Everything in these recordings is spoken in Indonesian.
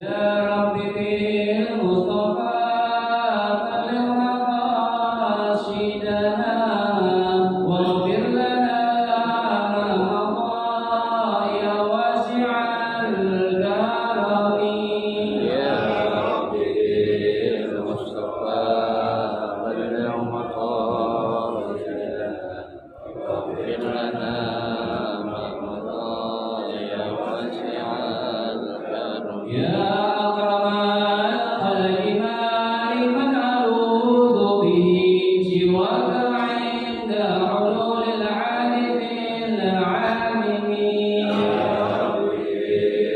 يا رب بالمصطفى بلغ مقاصدنا واغفر لنا ما مضى يا واسع الكرم يا رب بالمصطفى بلغ مقاصدنا واغفر لنا ما مضى يا واسع الكرم يا أكرم الخلق ما لمن أعوذ به سواك عند حلول العارف العالمين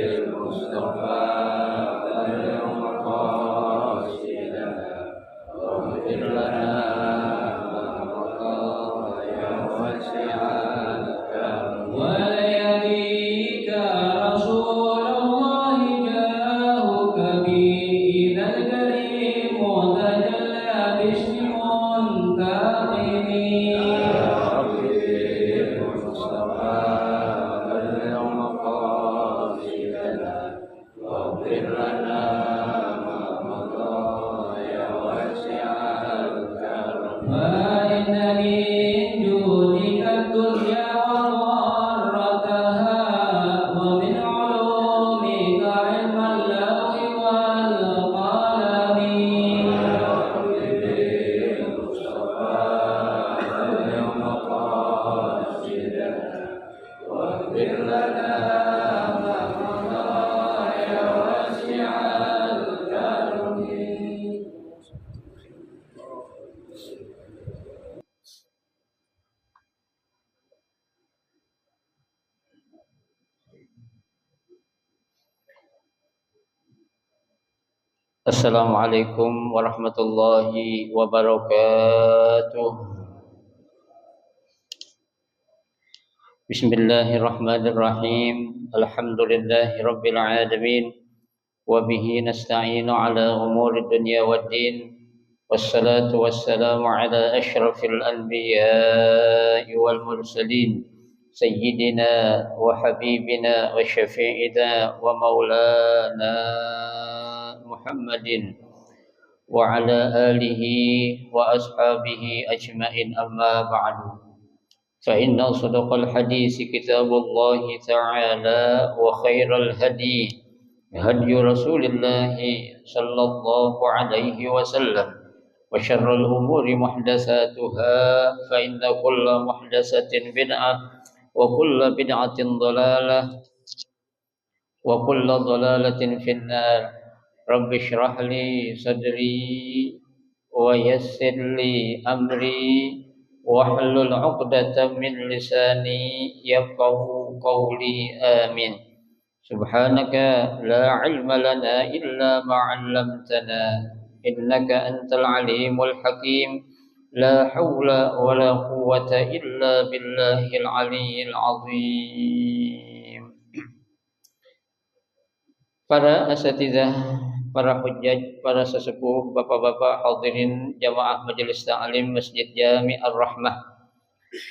المصطفى بلغ مقاصدنا واغفر لنا ما مضى يا واسع الكرم ولا يليك رسول الله جاهك به إذا الكريم تجلى باسم منتقم المصطفى بلغ مقاصدنا واغفر لنا ما مضى يا واسع الكرم فإن من جودك الدنيا وضرتها ومن علومك علم اللوح والقلم المصطفى بلغ مقاصدنا واغفر لنا ما مضى يا واسع الكرم Assalamualaikum warahmatullahi wabarakatuh. Bismillahirrahmanirrahim. Alhamdulillahi rabbil alamin. Wa bihi nasta'inu ala umuri dunya waddin. Wassalatu wassalamu ala asyrafil anbiya'i wal mursalin. Sayyidina wa habibina wa syafi'ina wa maulana Muhammadin wa ala alihi wa ashabihi ajma'in amma ba'du. Fa inna sadaqal hadisi kitabullahi ta'ala wa khairal hadi hadi Rasulillah sallallahu alaihi wasallam wa syarrul umuri muhdatsatuha fa inna kulla muhdatsatin bid'ah wa kulla bid'atin dhalalah wa kulla dhalalatin finnar. Rabbi shrah li sadri wa yassir li amri wahlul 'uqdatam min lisani yafqahu qawli amin. Subhanaka la 'ilma lana illa ma 'allamtana innaka antal 'alimul hakim. La haula wa la quwwata illa billahil 'aliyyil 'azim. Para asatizah, para hujjaj, para sesepuh, bapak-bapak hadirin jamaah majelis ta'lim Masjid Jami' Ar-Rahmah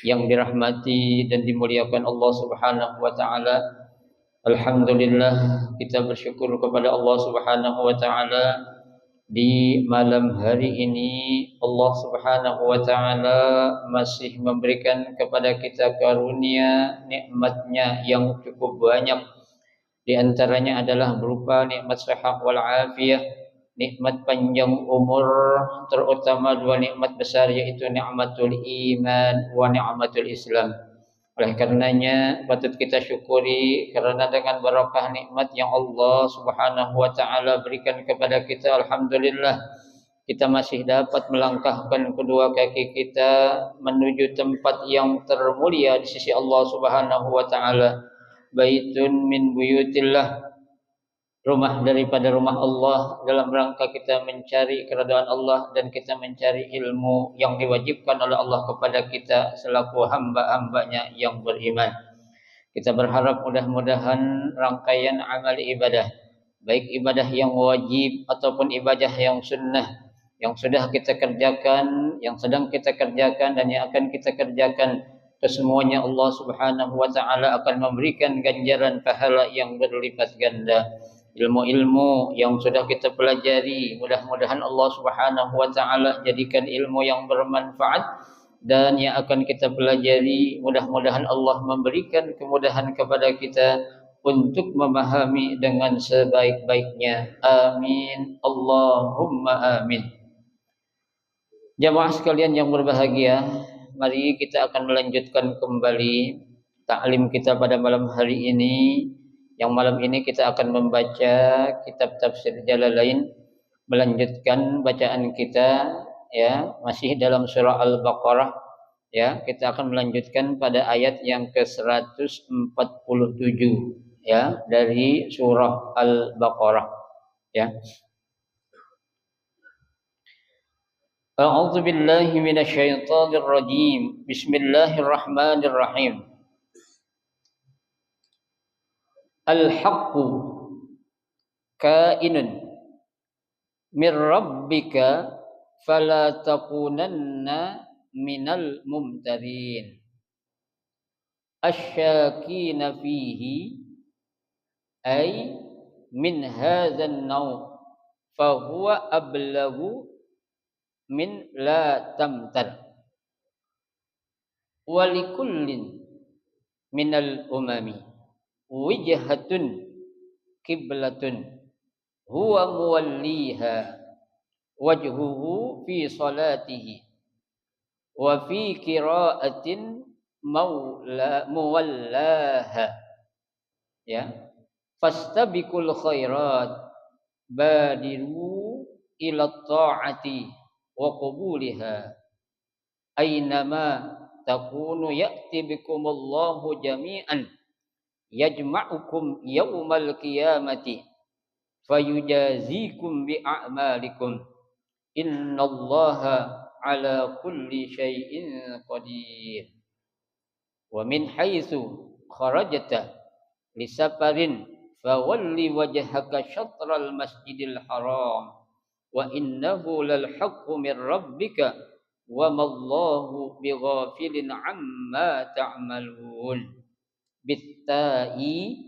yang dirahmati dan dimuliakan Allah Subhanahu wa taala. Alhamdulillah, kita bersyukur kepada Allah Subhanahu wa taala di malam hari ini Allah Subhanahu wa taala masih memberikan kepada kita karunia nikmatnya yang cukup banyak. Di antaranya adalah berupa nikmat sehat wal afiyah, nikmat panjang umur, terutama dua nikmat besar yaitu nikmatul iman wa nikmatul Islam. Oleh karenanya patut kita syukuri kerana dengan barakah nikmat yang Allah Subhanahu wa taala berikan kepada kita, alhamdulillah kita masih dapat melangkahkan kedua kaki kita menuju tempat yang termulia di sisi Allah Subhanahu wa taala. Baitun min buyutillah, rumah daripada rumah Allah, dalam rangka kita mencari keridhaan Allah dan kita mencari ilmu yang diwajibkan oleh Allah kepada kita selaku hamba-hambanya yang beriman. Kita berharap mudah-mudahan rangkaian amal ibadah, baik ibadah yang wajib ataupun ibadah yang sunnah, yang sudah kita kerjakan, yang sedang kita kerjakan dan yang akan kita kerjakan, kesemuanya Allah Subhanahu wa taala akan memberikan ganjaran pahala yang berlipat ganda. ilmu-ilmu yang sudah kita pelajari, mudah-mudahan Allah Subhanahu wa taala jadikan ilmu yang bermanfaat, dan yang akan kita pelajari mudah-mudahan Allah memberikan kemudahan kepada kita untuk memahami dengan sebaik-baiknya. Amin. Allahumma amin. Jamaah sekalian yang berbahagia, mari kita akan melanjutkan kembali taklim kita pada malam hari ini. Yang malam ini kita akan membaca kitab tafsir Jalalain, melanjutkan bacaan kita ya, masih dalam surah Al-Baqarah ya. Kita akan melanjutkan pada ayat yang ke-147 ya dari surah Al-Baqarah ya. A'udzu billahi minasyaitonir rajim. Bismillahirrahmanirrahim. Al-haqqu kainun min rabbika fala takunanna minal mumtarin. Asyakina fihi ay min hadzal naw fa huwa ablagu min la tamtar. Wa likullin minal umami wijhatun qiblatun huwa muwalliha wajhuhu fi salatihi wa fi qiraatin muwallaha ya. Fastabiqul khairat badiru ila ta'ati wa qubuliha aynama takunu ya'ti bikumullahu jami'an yajma'ukum yawmal qiyamati fayujazikum bi'a'malikum innallaha ala kulli syai'in qadir. Wa min haitsu kharajta lisafarin fawalli wajhaka syatral masjidil haram wa innahu lal haqqu min rabbika wa mallahu bighafilin amma ta'malun. Bitta'i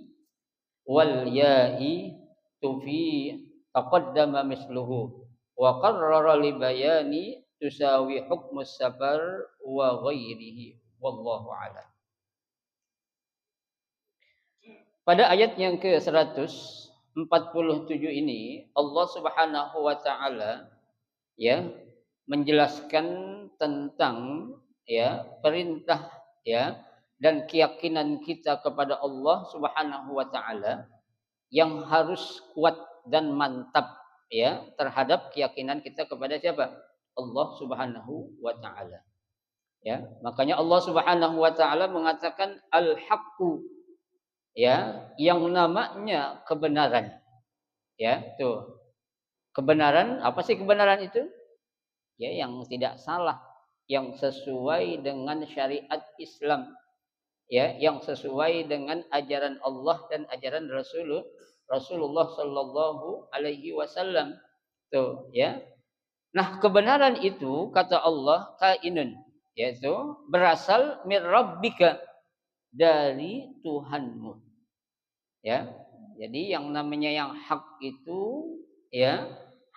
wal ya'i tufi taqaddama misluhu wa qarrara li bayani tusawi hukmus safar wa ghairihi wallahu a'lam. Pada ayat yang ke-147 ini Allah Subhanahu wa taala ya menjelaskan tentang ya perintah ya dan keyakinan kita kepada Allah Subhanahu wa taala yang harus kuat dan mantap ya terhadap keyakinan kita kepada siapa? Allah Subhanahu wa taala. Ya, makanya Allah Subhanahu wa taala mengatakan al-haqqu ya, yang namanya kebenaran. Ya, tuh. Kebenaran, apa sih kebenaran itu? Ya, yang tidak salah, yang sesuai dengan syariat Islam. Ya, yang sesuai dengan ajaran Allah dan ajaran Rasulullah sallallahu alaihi wasallam. Tuh, ya. Nah, kebenaran itu kata Allah kainun, yaitu berasal min rabbika, dari Tuhanmu. Ya. Jadi yang namanya yang hak itu ya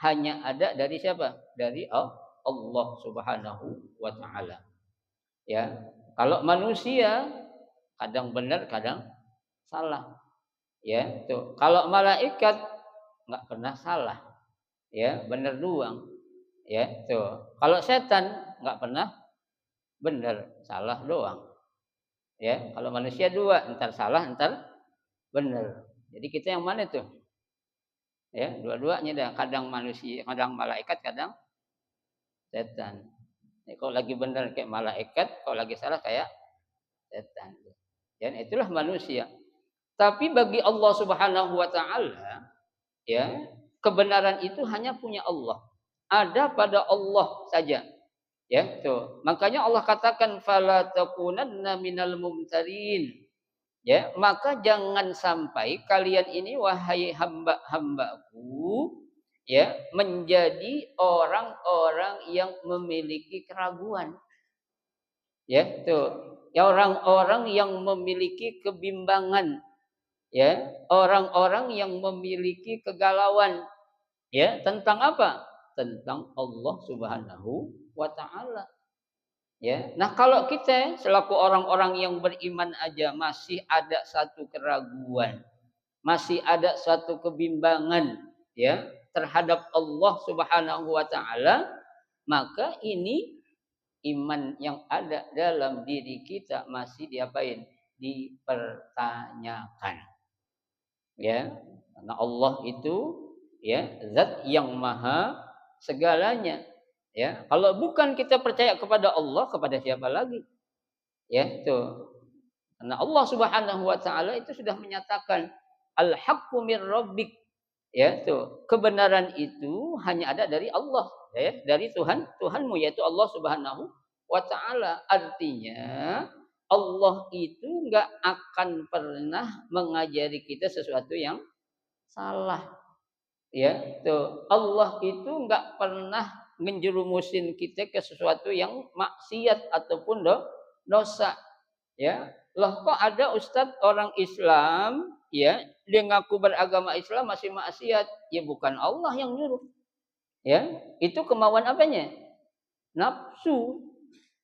hanya ada dari siapa? Dari Allah Subhanahu wa taala. Ya. Kalau manusia kadang benar, kadang salah. Ya, tuh. Kalau malaikat enggak pernah salah. Ya, benar doang. Ya, tuh. Kalau setan enggak pernah benar, salah doang. Ya, kalau manusia dua, entar salah, entar benar. Jadi kita yang mana tuh? Ya, dua-duanya dah. Kadang manusia, kadang malaikat, kadang setan. Ya, kalau lagi benar kayak malaikat, kalau lagi salah kayak setan. Dan itulah manusia. Tapi bagi Allah Subhanahu wa taala, ya, kebenaran itu hanya punya Allah. Ada pada Allah saja. Ya, tuh. Makanya Allah katakan fala takunanna minal mumtarin. Ya, maka jangan sampai kalian ini wahai hamba-hambaku ya menjadi orang-orang yang memiliki keraguan. Ya, tuh. Ya, orang-orang yang memiliki kebimbangan. ya, orang-orang yang memiliki kegalauan, ya, tentang apa? Tentang Allah Subhanahu wa taala. Ya. Nah, kalau kita selaku orang-orang yang beriman aja masih ada satu keraguan, masih ada satu kebimbangan, ya, terhadap Allah Subhanahu wa taala, maka ini iman yang ada dalam diri kita masih diapain? Dipertanyakan. Ya. Karena Allah itu, ya, zat yang maha segalanya. Ya, kalau bukan kita percaya kepada Allah, kepada siapa lagi? Ya, itu. Karena Allah Subhanahu wa taala itu sudah menyatakan al-haqqu mir rabbik. Ya, itu. Kebenaran itu hanya ada dari Allah, ya, dari Tuhanmu yaitu Allah Subhanahu wa taala. Artinya Allah itu enggak akan pernah mengajari kita sesuatu yang salah. Ya, tuh. Allah itu enggak pernah menjerumusin kita ke sesuatu yang maksiat ataupun dosa. Ya. Loh, kok ada ustadz orang Islam, ya, dia ngaku beragama Islam masih maksiat? Ya bukan Allah yang nyuruh. Ya, itu kemauan apanya? Nafsu.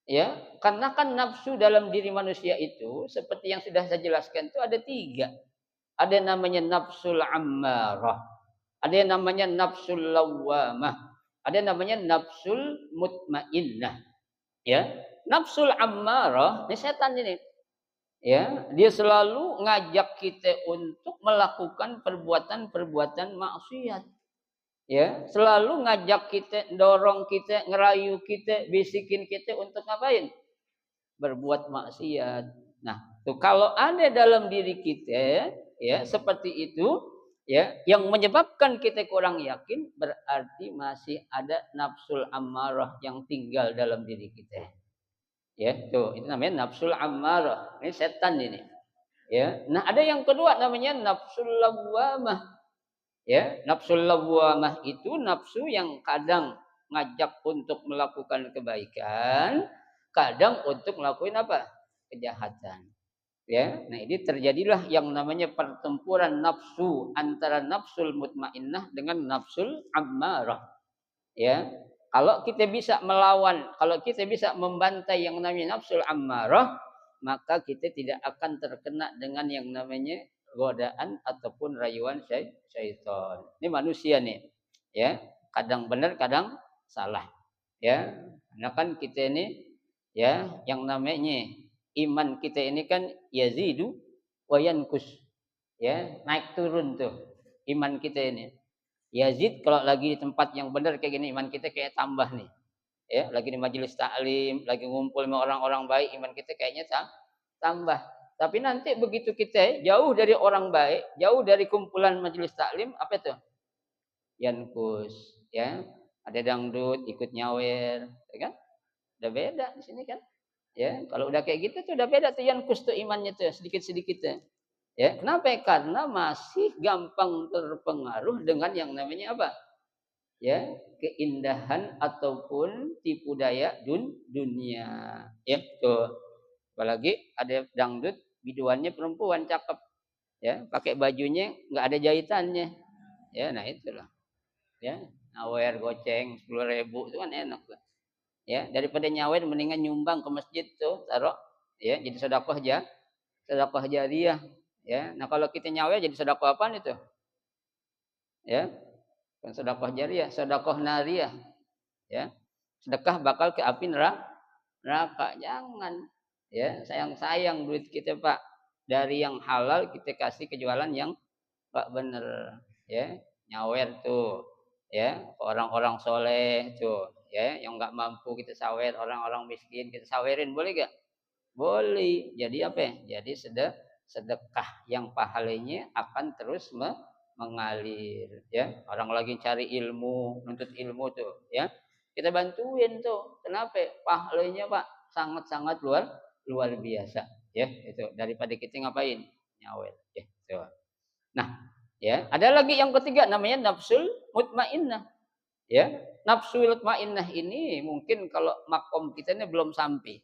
Ya, karena kan nafsu dalam diri manusia itu seperti yang sudah saya jelaskan itu ada 3. Ada namanya nafsul ammarah. Ada yang namanya nafsul lawwamah. Ada yang namanya nafsul mutmainnah. Ya, nafsul ammarah ini setan ini. Ya, dia selalu ngajak kita untuk melakukan perbuatan-perbuatan maksiat. Ya, selalu ngajak kita, dorong kita, ngerayu kita, bisikin kita untuk ngapain? Berbuat maksiat. Nah, tuh kalau ada dalam diri kita, ya, seperti itu, ya, yang menyebabkan kita kurang yakin, berarti masih ada nafsul ammarah yang tinggal dalam diri kita. Ya, tuh, itu namanya nafsul ammarah. Ini setan ini. Ya. Nah, ada yang kedua namanya nafsul lawwamah. Ya, nafsul lawwamah itu nafsu yang kadang ngajak untuk melakukan kebaikan, kadang untuk melakukan apa? Kejahatan. Ya, nah ini terjadilah yang namanya pertempuran nafsu antara nafsul mutmainnah dengan nafsul ammarah. Ya, kalau kita bisa melawan, kalau kita bisa membantai yang namanya nafsul ammarah, maka kita tidak akan terkena dengan yang namanya godaan ataupun rayuan syaitan. Ini manusia nih, ya, kadang benar, kadang salah. Ya, karena kan kita ini, ya, yang namanya iman kita ini kan yazidu wa yankus. Ya, naik turun tuh iman kita ini. Yazid kalau lagi di tempat yang benar kayak gini iman kita kayak tambah nih. Ya, lagi di majelis taklim, lagi ngumpul sama orang-orang baik, iman kita kayaknya tambah. Tapi nanti begitu kita jauh dari orang baik, jauh dari kumpulan majelis taklim, apa itu? Yankus, ya. Ada dangdut, ikut nyawer, ya kan? Udah beda di sini kan? Ya, kalau udah kayak gitu tuh udah beda tuh yankus tuh imannya tuh sedikit-sedikit tuh. Ya, kenapa? Karena masih gampang terpengaruh dengan yang namanya apa? Ya, keindahan ataupun tipu daya dunia. Ya, tuh. Apalagi ada dangdut biduannya perempuan cakep. Ya, pakai bajunya nggak ada jahitannya. Ya, nah itulah. Ya, nyawer goceng 10.000 itu kan enak tuh. Ya, daripada nyawer mendingan nyumbang ke masjid tuh, taruh, ya, jadi sedekah jariah. Ya, nah kalau kita nyawer jadi sedekah apaan itu? Ya, kan sedekah jariah, sedekah nariyah. Ya, sedekah bakal ke api neraka. Jangan. Ya, sayang-sayang duit kita, Pak. Dari yang halal kita kasih ke jualan yang Pak bener. Ya, nyawer tuh. Ya, orang-orang soleh tuh. Ya, yang nggak mampu kita sawer, orang-orang miskin kita sawerin, boleh gak? Boleh. Jadi apa ya? Jadi sedekah yang pahalanya akan terus mengalir, ya. Orang lagi cari ilmu, nuntut ilmu tuh, ya. Kita bantuin tuh. Kenapa? Pahalanya, Pak, sangat-sangat luar biasa, ya. Itu daripada kita ngapain? Nyawel, ya. Itu. Nah, ya, ada lagi yang ketiga namanya nafsul mutmainnah. Ya, nafsul mutmainnah ini mungkin kalau makom kita ini belum sampai.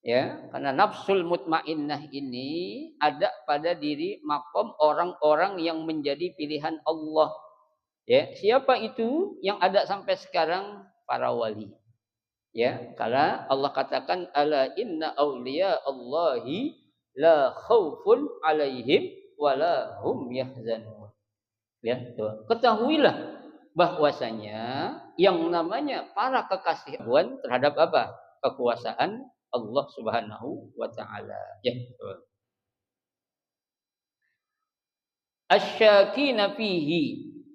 Ya, karena nafsul mutmainnah ini ada pada diri makom orang-orang yang menjadi pilihan Allah. Ya, siapa itu yang ada sampai sekarang? Para wali. Ya, karena Allah katakan ala inna auliya Allahi la khaufun alaihim wala hum yahzanun. Ya, tuh. Ketahuilah bahwasanya yang namanya para kekasih Tuhan terhadap apa? Kekuasaan Allah Subhanahu wa taala. Ya, betul. Asyakina fihi,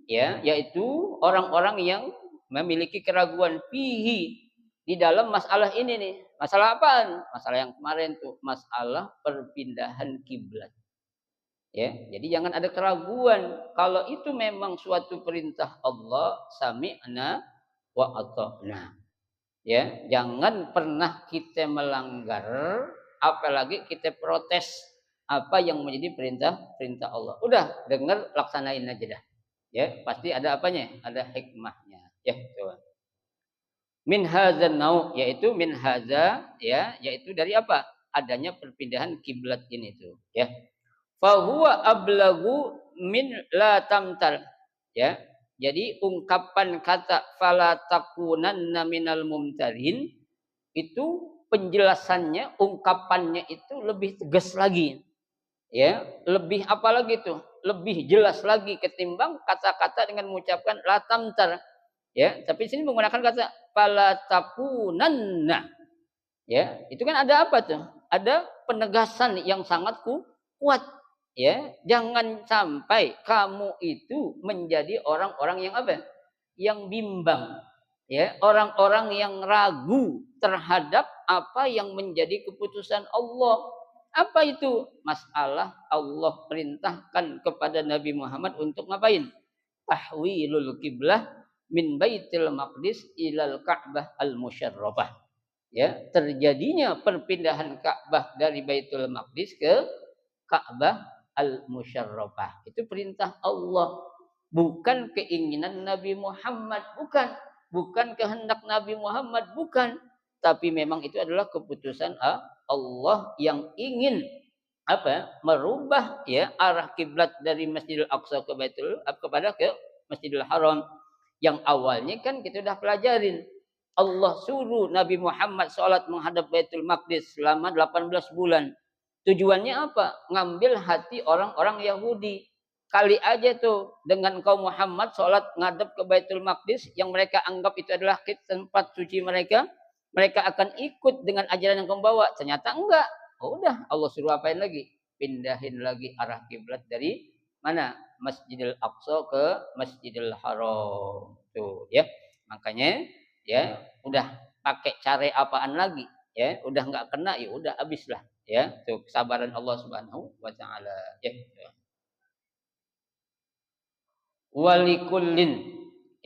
ya, yaitu orang-orang yang memiliki keraguan fihi di dalam masalah ini nih. Masalah apaan? Masalah yang kemarin tuh, masalah perpindahan kiblat. Ya, jadi jangan ada keraguan kalau itu memang suatu perintah Allah, sami'na wa ata'na. Ya, jangan pernah kita melanggar, apalagi kita protes apa yang menjadi perintah Allah. Udah, dengar, laksanain aja dah. Ya, pasti ada apanya? Ada hikmahnya. Ya, coba. Min hadzal nau, yaitu min hadza, ya, yaitu dari apa? Adanya perpindahan kiblat ini tuh, ya. Fa huwa ablagu min la tamtar. Ya. Jadi ungkapan kata fala takunanna minal mumtarin itu penjelasannya, ungkapannya itu lebih tegas lagi. Ya, lebih apa lagi tuh? Lebih jelas lagi ketimbang kata-kata dengan mengucapkan la tamtar. Ya, tapi sini menggunakan kata fala takunanna. Ya, itu kan ada apa tuh? Ada penegasan yang sangat kuat. Ya, jangan sampai kamu itu menjadi orang-orang yang apa? Yang bimbang. Ya, orang-orang yang ragu terhadap apa yang menjadi keputusan Allah. Apa itu? Masalah Allah perintahkan kepada Nabi Muhammad untuk ngapain? Tahwilul kiblah min Baitul Maqdis ilal Ka'bah al-Musyarrafah. Ya, terjadinya perpindahan Ka'bah dari Baitul Maqdis ke Ka'bah al-Musyarrafah. Itu perintah Allah, bukan keinginan Nabi Muhammad, bukan kehendak Nabi Muhammad, bukan. Tapi memang itu adalah keputusan Allah yang ingin apa? Merubah ya arah kiblat dari Masjidil Aqsa ke kepada ke Masjidil Haram. Yang awalnya kan kita sudah pelajarin. Allah suruh Nabi Muhammad sholat menghadap Baitul Maqdis selama 18 bulan. Tujuannya apa? Ngambil hati orang-orang Yahudi. Kali aja tuh dengan kaum Muhammad sholat ngadep ke Baitul Maqdis yang mereka anggap itu adalah tempat suci mereka. Mereka akan ikut dengan ajaran yang kamu bawa. Ternyata enggak. Oh, udah, Allah suruh apain lagi? Pindahin lagi arah kiblat dari mana? Masjidil Aqsa ke Masjidil Haram. Tuh, ya. Makanya ya, udah pakai cara apaan lagi? Ya, udah enggak kena, ya udah habislah. Ya, tuh kesabaran Allah Subhanahu wa taala. Ya. Walikullin,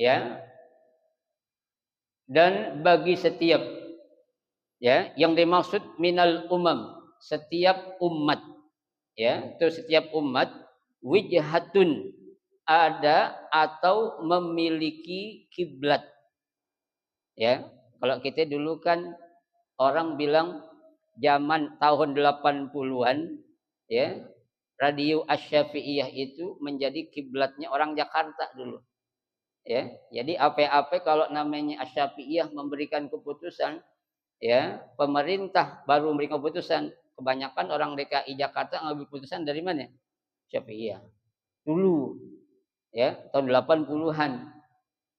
ya. Dan bagi setiap, ya, yang dimaksud minal umam, setiap umat, ya, itu setiap umat wijhatun, ada atau memiliki kiblat. Ya, kalau kita dulu kan orang bilang zaman tahun 80-an, ya, radio Asy-Syafi'iyah itu menjadi kiblatnya orang Jakarta dulu. Ya, jadi apa-apa kalau namanya Asy-Syafi'iyah memberikan keputusan, ya, pemerintah baru memberikan keputusan, kebanyakan orang DKI Jakarta ngambil keputusan dari mana? Syafi'iyah. Dulu, ya, tahun 80-an.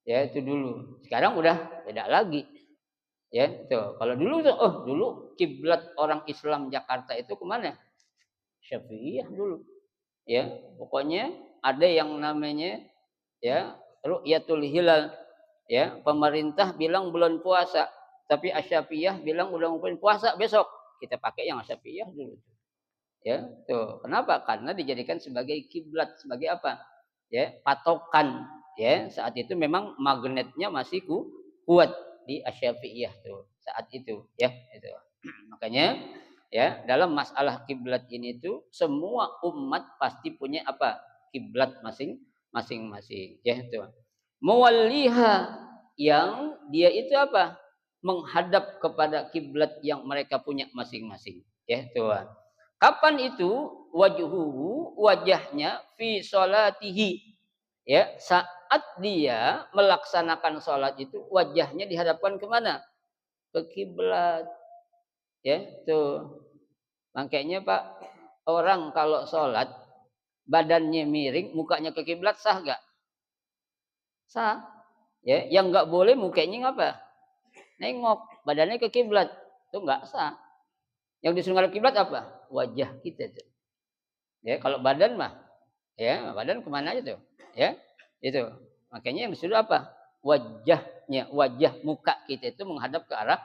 Ya, itu dulu. Sekarang udah beda lagi. Ya, tuh. Kalau dulu tuh, dulu kiblat orang Islam Jakarta itu kemana? Syafi'iyah dulu. Ya, pokoknya ada yang namanya ya ru'yatul hilal. Ya, pemerintah bilang bulan puasa, tapi Asy-Syafi'iyah bilang udah mau puasa besok. Kita pakai yang Asy-Syafi'iyah dulu. Ya, tuh. Kenapa? Karena dijadikan sebagai kiblat, sebagai apa? Ya, patokan. Ya, saat itu memang magnetnya masih kuat di Asy-Syafi'iyah tuh saat itu, ya, itu. Makanya ya, dalam masalah kiblat ini tuh semua umat pasti punya apa? Kiblat masing-masing, ya, itu. Mewalliha, yang dia itu apa? menghadap kepada kiblat yang mereka punya masing-masing. Ya, Tuhan. Kapan itu? Wajhuhu, wajahnya fi sholatihi. Ya, saat dia melaksanakan sholat itu wajahnya dihadapkan kemana? Ke kiblat. Ya, tuh. Makanya Pak, orang kalau sholat badannya miring, mukanya ke kiblat sah gak? Sah. Ya, yang nggak boleh mukanya ngapa? Nengok, badannya ke kiblat. Itu nggak sah. Yang disuruh ngadep kiblat apa? Wajah kita tuh. Ya, kalau badan mah, ya badan kemana aja tuh? Ya, itu. Makanya yang disuruh apa? Wajahnya, wajah muka kita itu menghadap ke arah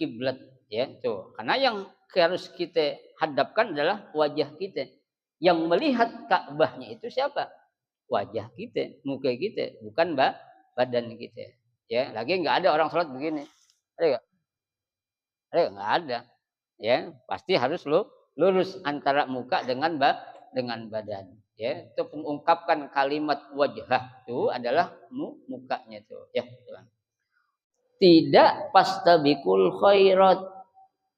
kiblat. Ya, tuh. Karena yang harus kita hadapkan adalah wajah kita. Yang melihat Ka'bahnya itu siapa? Wajah kita, muka kita, bukan badan kita. Ya, lagi nggak ada orang sholat begini. Ada nggak? Ada nggak ada. Ya, pasti harus lurus antara muka dengan badan. Ya, itu mengungkapkan kalimat wajah itu adalah mukanya itu. Ya, Tuhan. Tidak pastabikul khairat.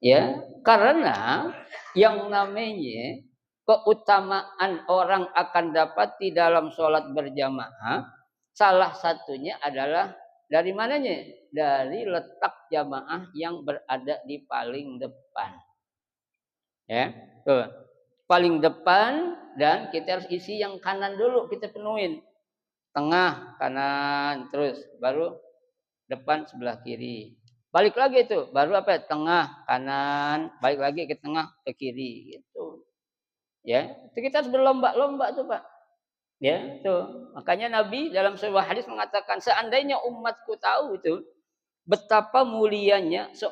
Ya, karena yang namanya keutamaan orang akan dapat di dalam sholat berjamaah, salah satunya adalah dari mananya? Dari letak jamaah yang berada di paling depan. Ya, tuh. Paling depan dan kita harus isi yang kanan dulu, kita penuhin. Tengah, kanan, terus baru depan sebelah kiri. Balik lagi itu, baru apa? Tengah, kanan, balik lagi ke tengah, ke kiri gitu. Ya, itu kita harus berlomba-lomba tuh, Pak. Ya, tuh. Makanya Nabi dalam sebuah hadis mengatakan seandainya umatku tahu itu betapa mulianya seorang